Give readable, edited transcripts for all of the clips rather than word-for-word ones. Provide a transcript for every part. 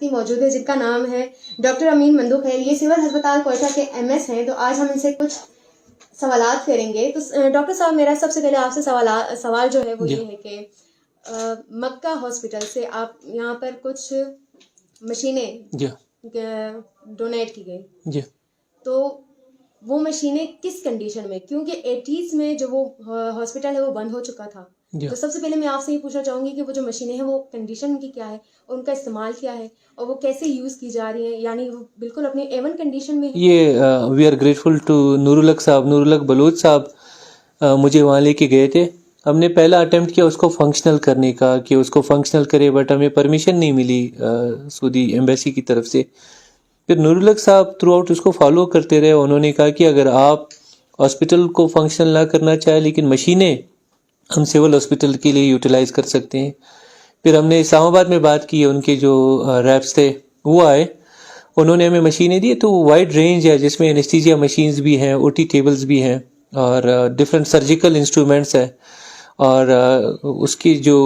موجود ہے جن کا نام ہے ڈاکٹر امین مندو خیر. یہ سول ہسپتال کوئٹہ کے MS ہیں. تو آج ہم ان سے کچھ سوالات کریں گے. تو ڈاکٹر صاحب میرا سب سے پہلے آپ سے سوال جو ہے وہ یہ ہے کہ مکہ ہاسپٹل سے آپ یہاں پر کچھ مشینیں ڈونیٹ کی گئی, تو وہ مشینیں کس کنڈیشن میں, کیونکہ 80s میں جو وہ ہاسپٹل ہے وہ بند ہو چکا تھا. تو سب سے پہلے میں آپ سے یہ پوچھنا چاہوں گی کہ وہ جو مشینیں ہیں وہ کنڈیشن ان کی کیا ہے اور ان کا استعمال کیا ہے اور وہ کیسے یوز کی جا رہی ہیں, یعنی وہ بالکل اپنی A1 کنڈیشن میں ہے. یہ وی آر گریٹفل ٹو نور الحق صاحب, نور الحق بلوچ صاحب مجھے وہاں لے کے گئے تھے. ہم نے پہلا اٹیمپٹ کیا اس کو فنکشنل کرنے کا کہ اس کو فنکشنل کرے, بٹ ہمیں پرمیشن نہیں ملی سعودی ایمبیسی کی طرف سے. پھر نور الحق صاحب تھرو آؤٹ اس کو فالو کرتے رہے. انہوں نے کہا کہ اگر آپ ہاسپٹل کو فنکشنل نہ کرنا چاہیں لیکن مشینیں ہم سول ہاسپٹل کے لیے یوٹیلائز کر سکتے ہیں. پھر ہم نے اسلام آباد میں بات کی, ان کے جو ریپس تھے وہ آئے, انہوں نے ہمیں مشینیں دی. تو وائڈ رینج ہے جس میں انیسٹیزیا مشینز بھی ہیں, OT ٹیبلز بھی ہیں اور ڈفرینٹ سرجیکل انسٹرومنٹس ہیں. اور اس کی جو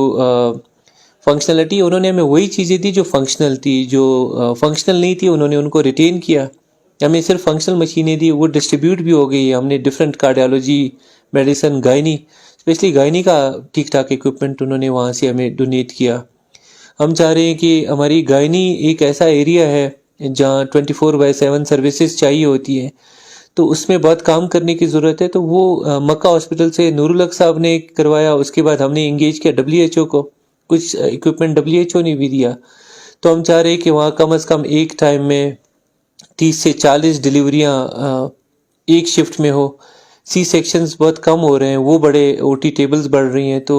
فنکشنلٹی, انہوں نے ہمیں وہی چیزیں دی جو فنکشنل تھی. جو فنکشنل نہیں تھی انہوں نے ان کو ریٹین کیا. ہمیں صرف فنکشنل مشینیں دی, وہ ڈسٹریبیوٹ بھی ہو گئی. ہم نے different cardiology, medicine, gynae, specially gynae کا ٹھیک ٹھاک ایکوپمنٹ انہوں نے وہاں سے ہمیں ڈونیٹ کیا. ہم چاہ رہے ہیں کہ ہماری گائنی ایک ایسا ایریا ہے جہاں 24/7 سروسز چاہیے ہوتی ہے, تو اس میں بہت کام کرنے کی ضرورت ہے. تو وہ مکہ ہاسپٹل سے نور الحق صاحب نے کروایا. اس کے بعد ہم نے انگیج کیا WHO کو, کچھ ایکوپمنٹ WHO نے بھی دیا. تو ہم چاہ رہے ہیں کہ وہاں کم از کم ایک ٹائم میں 30 سے 40 ڈلیوریاں ایک شفٹ میں ہو. C سیکشنز بہت کم ہو رہے ہیں, وہ بڑے OT ٹیبلز بڑھ رہی ہیں. تو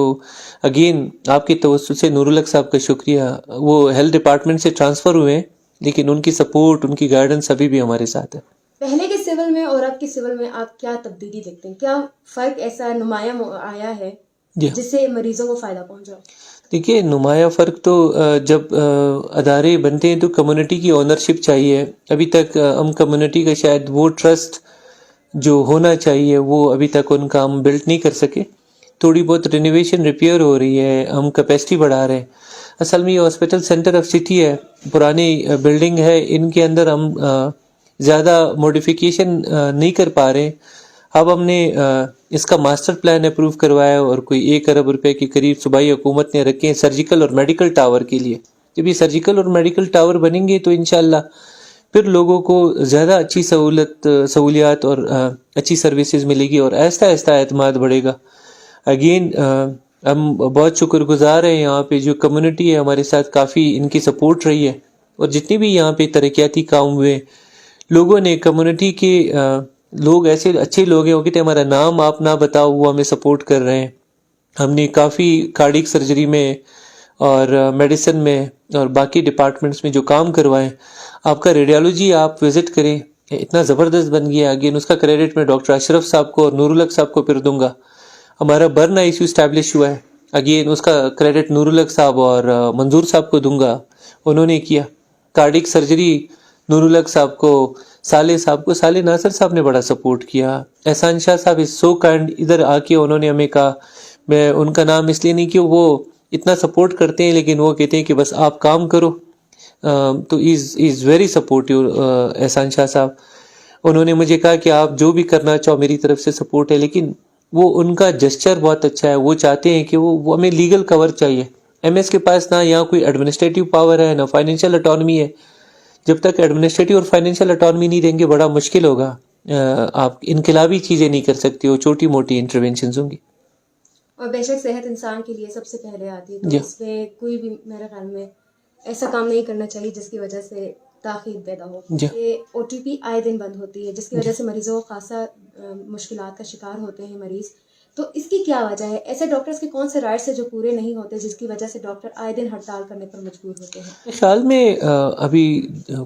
اگین آپ کے توسط سے نور الحق صاحب کا شکریہ. وہ ہیلتھ ڈپارٹمنٹ سے ٹرانسفر ہوئے ہیں لیکن ان کی سپورٹ, ان کی گائیڈنس ابھی بھی ہمارے ساتھ ہے. پہلے کے سول میں اور اب کے سول میں آپ کیا تبدیلی دیکھتے ہیں, کیا فرق ایسا نمایاں آیا ہے جس سے مریضوں کو فائدہ پہنچا؟ دیکھیے, نمایاں فرق تو جب ادارے بنتے ہیں تو کمیونٹی کی اونرشپ چاہیے. ابھی تک ہم کمیونٹی کا شاید وہ ٹرسٹ جو ہونا چاہیے وہ ابھی تک ان کا ہم بلڈ نہیں کر سکے. تھوڑی بہت رینوویشن ریپیئر ہو رہی ہے, ہم کیپیسٹی بڑھا رہے ہیں. اصل میں یہ ہاسپٹل سینٹر آف سٹی ہے, پرانی بلڈنگ ہے, ان کے اندر ہم زیادہ موڈیفیکیشن نہیں کر پا رہے. اب ہم نے اس کا ماسٹر پلان اپروو کروایا اور کوئی 1 ارب روپے کے قریب صوبائی حکومت نے رکھے ہیں سرجیکل اور میڈیکل ٹاور کے لیے. جب یہ سرجیکل اور میڈیکل ٹاور بنیں گے تو انشاءاللہ پھر لوگوں کو زیادہ اچھی سہولیات اور اچھی سروسز ملے گی اور آہستہ آہستہ اعتماد بڑھے گا. اگین ہم بہت شکر گزار ہیں, یہاں پہ جو کمیونٹی ہے ہمارے ساتھ کافی ان کی سپورٹ رہی ہے. اور جتنی بھی یہاں پہ ترقیاتی کام ہوئے, لوگوں نے, کمیونٹی کے لوگ ایسے اچھے لوگ ہیں, وہ کہتے ہیں ہمارا نام آپ نہ بتاؤ, وہ ہمیں سپورٹ کر رہے ہیں. ہم نے کافی کارڈک سرجری میں اور میڈیسن میں اور باقی ڈپارٹمنٹس میں جو کام کروائے. آپ کا ریڈیالوجی آپ وزٹ کریں, اتنا زبردست بن گیا. اگین اس کا کریڈٹ میں ڈاکٹر اشرف صاحب کو اور نور الحق صاحب کو پھر دوں گا. ہمارا برن ICU اسٹیبلش ہوا ہے, اگین اس کا کریڈٹ نور الحق صاحب اور منظور صاحب کو دوں گا, انہوں نے کیا. کارڈک سرجری نور الحق صاحب کو, صالح صاحب کو, صالح ناصر صاحب نے بڑا سپورٹ کیا. احسان شاہ صاحب از سو کائنڈ, ادھر آ کے انہوں نے ہمیں کہا, میں ان کا نام اس لیے نہیں کہ وہ اتنا سپورٹ کرتے ہیں لیکن وہ کہتے ہیں کہ بس آپ کام کرو. تو از ویری سپورٹیو احسان شاہ صاحب. انہوں نے مجھے کہا کہ آپ جو بھی کرنا چاہو میری طرف سے سپورٹ ہے, لیکن وہ ان کا جسچر بہت اچھا ہے. وہ چاہتے ہیں کہ وہ ہمیں لیگل کور چاہیے. MS کے پاس نہ یہاں کوئی ایڈمنسٹریٹو پاور ہے نہ فائنینشیل اٹانومی ہے. جب تک ایڈمنسٹریٹو اور فائنینشیل اٹانومی نہیں دیں گے بڑا مشکل ہوگا. آپ انقلابی چیزیں نہیں کر سکتے ہو, چھوٹی موٹی انٹروینشنز ہوں گی. اور بے شک صحت انسان کے لیے سب سے پہلے آتی ہے, تو اس میں کوئی بھی میرے خیال میں ایسا کام نہیں کرنا چاہیے جس کی وجہ سے تاخیر پیدا ہو. یہ OTP آئے دن بند ہوتی ہے جس کی وجہ سے مریضوں کو خاصا مشکلات کا شکار ہوتے ہیں مریض. تو اس کی کیا وجہ ہے؟ ایسے ڈاکٹرز کے کون سے رائٹس ہیں جو پورے نہیں ہوتے جس کی وجہ سے ڈاکٹر آئے دن ہڑتال کرنے پر مجبور ہوتے ہیں؟ خیال میں ابھی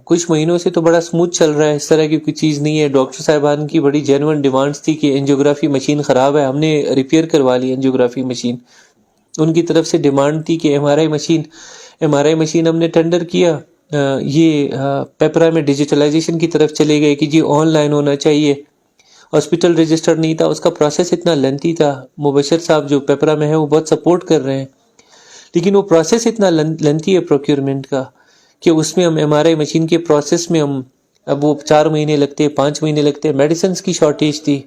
کچھ مہینوں سے تو بڑا سموتھ چل رہا ہے, اس طرح کی کوئی چیز نہیں ہے. ڈاکٹر صاحبان کی بڑی جینوئن ڈیمانڈس تھی کہ اینجیوگرافی مشین خراب ہے, ہم نے ریپیئر کروا لی اینجیوگرافی مشین. ان کی طرف سے ڈیمانڈ تھی کہ MRI مشین ہم نے ٹینڈر کیا. یہ پیپرا میں ڈیجیٹلائزیشن کی طرف چلے گئے کہ جی آن لائن ہونا چاہیے. ہاسپٹل رجسٹر نہیں تھا, اس کا پروسیس اتنا لینتھی تھا. مبشر صاحب جو پیپرا میں ہے وہ بہت سپورٹ کر رہے ہیں, لیکن وہ پروسیس اتنا لینتھی ہے پروکیورمنٹ کا کہ اس میں ہم MRI مشین کے پروسیس میں ہم اب وہ 4 مہینے لگتے 5 مہینے لگتے. میڈیسنس کی شارٹیج تھی,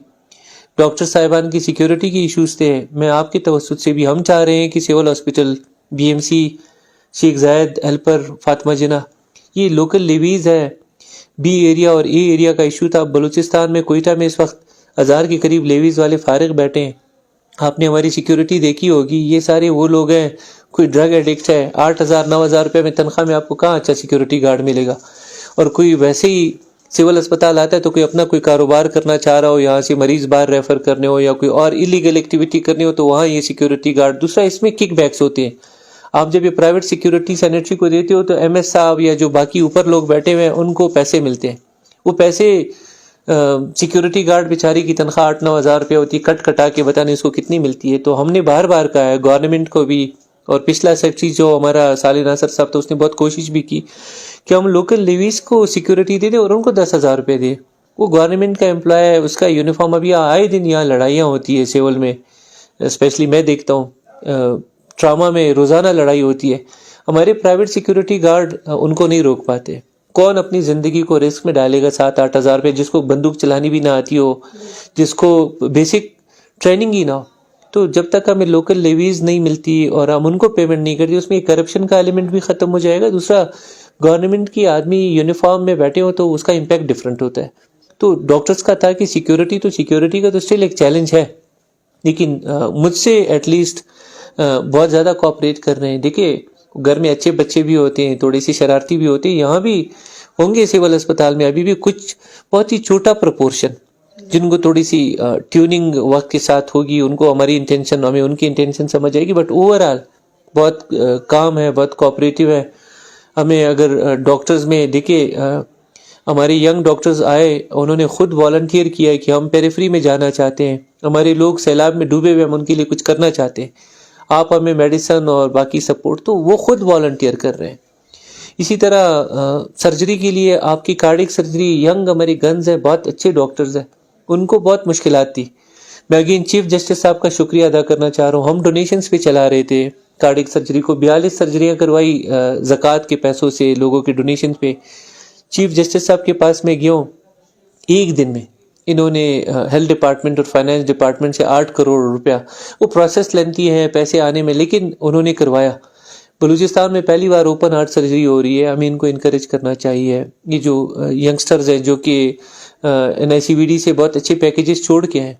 ڈاکٹر صاحبان کی سیکیورٹی کے ایشوز تھے. میں آپ کے توسط سے بھی ہم چاہ رہے ہیں کہ سول ہاسپٹل, BMC, شیخ زائد, ہیلپر, فاطمہ جناح, یہ لوکل لیویز ہے. B ایریا اور A ایریا کا ایشو تھا. بلوچستان میں کوئٹہ میں اس وقت 1000 کے قریب لیویز والے فارغ بیٹھے ہیں. آپ نے ہماری سیکیورٹی دیکھی ہوگی, یہ سارے وہ لوگ ہیں, کوئی ڈرگ ایڈکٹ ہے, 8000 9000 روپے میں تنخواہ میں آپ کو کہاں اچھا سیکیورٹی گارڈ ملے گا. اور کوئی ویسے ہی سول اسپتال آتا ہے تو کوئی اپنا کوئی کاروبار کرنا چاہ رہا ہو, یہاں سے مریض باہر ریفر کرنے ہو یا کوئی اور ایلیگل ایکٹیویٹی کرنی ہو تو وہاں یہ سیکیورٹی گارڈ. دوسرا اس میں کک بیکس ہوتے ہیں. آپ جب یہ پرائیویٹ سیکیورٹی سینیٹری کو دیتے ہو تو MS صاحب یا جو باقی اوپر لوگ بیٹھے ہوئے ہیں ان کو پیسے ملتے ہیں. وہ پیسے سیکیورٹی گارڈ بیچاری کی تنخواہ 8-9 ہزار روپے ہوتی ہے, کٹ کٹا کے بتانے اس کو کتنی ملتی ہے. تو ہم نے بار بار کہا ہے گورنمنٹ کو بھی, اور پچھلا سیکٹری جو ہمارا صالح ناصر صاحب تو اس نے بہت کوشش بھی کی کہ ہم لوکل لیویز کو سیکیورٹی دے دیں اور ان کو 10,000 روپے دیں. وہ گورنمنٹ کا امپلائی ہے, اس کا یونیفارم. ابھی آئے دن یہاں لڑائیاں ہوتی ہے سیول میں, اسپیشلی میں دیکھتا ہوں ٹراما میں روزانہ لڑائی ہوتی ہے. ہمارے پرائیویٹ سیکیورٹی گارڈ ان کو نہیں روک پاتے. کون اپنی زندگی کو رسک میں ڈالے گا 7-8 ہزار روپے, جس کو بندوق چلانی بھی نہ آتی ہو, جس کو بیسک ٹریننگ ہی نہ ہو. تو جب تک ہمیں لوکل لیویز نہیں ملتی اور ہم ان کو پیمنٹ نہیں کرتے, اس میں کرپشن کا ایلیمنٹ بھی ختم ہو جائے گا. دوسرا گورنمنٹ کی آدمی یونیفارم میں بیٹھے ہو تو اس کا امپیکٹ ڈفرینٹ ہوتا ہے. تو ڈاکٹرز کا تھا کہ سیکیورٹی کا تو اسٹل ایک چیلنج ہے, لیکن مجھ سے ایٹ لیسٹ بہت زیادہ کوآپریٹ کر رہے ہیں. دیکھیے گھر میں اچھے بچے بھی ہوتے ہیں, تھوڑی سی شرارتی بھی ہوتے ہیں, یہاں بھی ہوں گے سول اسپتال میں ابھی بھی کچھ بہت ہی چھوٹا پرپورشن جن کو تھوڑی سی ٹیوننگ وقت کے ساتھ ہوگی, ان کو ہماری انٹینشن, ہمیں ان کی انٹینشن سمجھ آئے گی. بٹ اوور آل بہت کام ہے, بہت کوآپریٹیو ہے. ہمیں اگر ڈاکٹرز میں دیکھیں, ہمارے ینگ ڈاکٹرز آئے, انہوں نے خود والنٹیئر کیا کہ ہم پیریفری میں جانا چاہتے ہیں, ہمارے لوگ سیلاب میں ڈوبے ہوئے, ہم ان کے لیے کچھ کرنا چاہتے ہیں, آپ ہمیں میڈیسن اور باقی سپورٹ. تو وہ خود والنٹیئر کر رہے ہیں. اسی طرح سرجری کے لیے آپ کی کارڈک سرجری, ینگ ہمارے گنز ہیں, بہت اچھے ڈاکٹرز ہیں, ان کو بہت مشکلات تھی. میں اگین چیف جسٹس صاحب کا شکریہ ادا کرنا چاہ رہا ہوں. ہم ڈونیشنز پہ چلا رہے تھے کارڈک سرجری کو, 42 سرجریاں کروائی زکوٰۃ کے پیسوں سے, لوگوں کے ڈونیشن پہ. چیف جسٹس صاحب کے پاس میں گیا ہوں, ایک دن میں انہوں نے ہیلتھ ڈپارٹمنٹ اور فائنانس ڈپارٹمنٹ سے 8 کروڑ روپیہ, وہ پروسیس لینتی ہے پیسے آنے میں, لیکن انہوں نے کروایا. بلوچستان میں پہلی بار اوپن ہارٹ سرجری ہو رہی ہے, ہمیں ان کو انکریج کرنا چاہیے. یہ جو ینگسٹرز ہیں جو کہ NICVD سے بہت اچھے پیکیجز چھوڑ کے ہیں,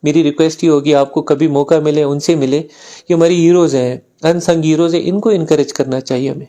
میری ریکویسٹ ہی ہوگی آپ کو کبھی موقع ملے ان سے ملے. یہ ہماری ہیروز ہیں, ان سنگ ہیروز ہیں, ان کو انکریج کرنا چاہیے ہمیں.